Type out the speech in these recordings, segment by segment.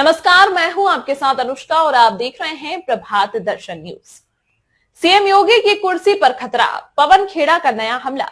नमस्कार, मैं हूं आपके साथ अनुष्का और आप देख रहे हैं प्रभात दर्शन न्यूज। सीएम योगी की कुर्सी पर खतरा, पवन खेड़ा का नया हमला।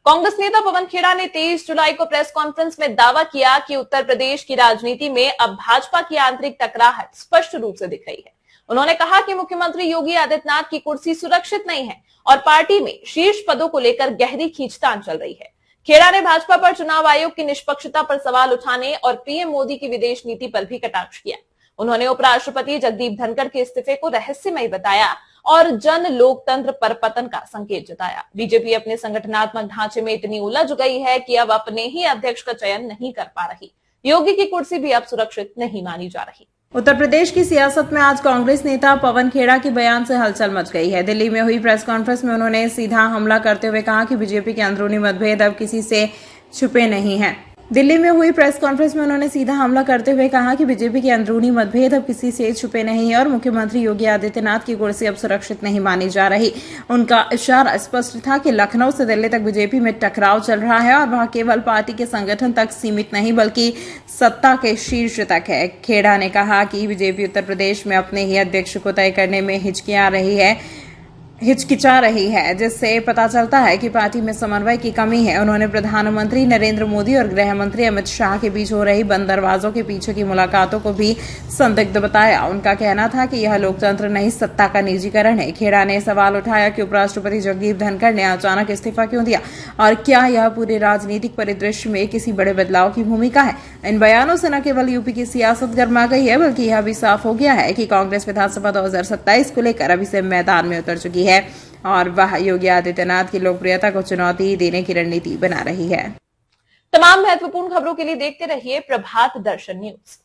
कांग्रेस नेता पवन खेड़ा ने 23 जुलाई को प्रेस कॉन्फ्रेंस में दावा किया कि उत्तर प्रदेश की राजनीति में अब भाजपा की आंतरिक टकराहट स्पष्ट रूप से दिख रही है। उन्होंने कहा कि मुख्यमंत्री योगी आदित्यनाथ की कुर्सी सुरक्षित नहीं है और पार्टी में शीर्ष पदों को लेकर गहरी खींचतान चल रही है। खेड़ा ने भाजपा पर चुनाव आयोग की निष्पक्षता पर सवाल उठाने और पीएम मोदी की विदेश नीति पर भी कटाक्ष किया। उन्होंने उपराष्ट्रपति जगदीप धनखड़ के इस्तीफे को रहस्यमय बताया और जन लोकतंत्र पर पतन का संकेत जताया। बीजेपी अपने संगठनात्मक ढांचे में इतनी उलझ गई है कि अब अपने ही अध्यक्ष का चयन नहीं कर पा रही। योगी की कुर्सी भी अब सुरक्षित नहीं मानी जा रही। उत्तर प्रदेश की सियासत में आज कांग्रेस नेता पवन खेड़ा के बयान से हलचल मच गई है। दिल्ली में हुई प्रेस कॉन्फ्रेंस में उन्होंने सीधा हमला करते हुए कहा कि बीजेपी के अंदरूनी मतभेद अब किसी से छुपे नहीं हैं। दिल्ली में हुई प्रेस कॉन्फ्रेंस में उन्होंने सीधा हमला करते हुए कहा कि बीजेपी के अंदरूनी मतभेद अब किसी से छुपे नहीं है और मुख्यमंत्री योगी आदित्यनाथ की कुर्सी अब सुरक्षित नहीं मानी जा रही। उनका इशारा स्पष्ट था कि लखनऊ से दिल्ली तक बीजेपी में टकराव चल रहा है और वह केवल पार्टी के संगठन तक सीमित नहीं बल्कि सत्ता के शीर्ष तक है। खेड़ा ने कहा कि बीजेपी उत्तर प्रदेश में अपने ही अध्यक्ष को तय करने में हिचकिचा रही है, जिससे पता चलता है कि पार्टी में समन्वय की कमी है। उन्होंने प्रधानमंत्री नरेंद्र मोदी और गृह मंत्री अमित शाह के बीच हो रही बंद दरवाजों के पीछे की मुलाकातों को भी संदिग्ध बताया। उनका कहना था कि यह लोकतंत्र नहीं, सत्ता का निजीकरण है। खेड़ा ने सवाल उठाया कि उपराष्ट्रपति जगदीप धनखड़ ने अचानक इस्तीफा क्यों दिया और क्या यह पूरे राजनीतिक परिदृश्य में किसी बड़े बदलाव की भूमिका है। इन बयानों से न केवल यूपी की सियासत गर्मा गई है बल्कि यह भी साफ हो गया है कि कांग्रेस विधानसभा 2027 को लेकर अभी से मैदान में उतर चुकी है और वह योगी आदित्यनाथ की लोकप्रियता को चुनौती देने की रणनीति बना रही है। तमाम महत्वपूर्ण खबरों के लिए देखते रहिए प्रभात दर्शन न्यूज।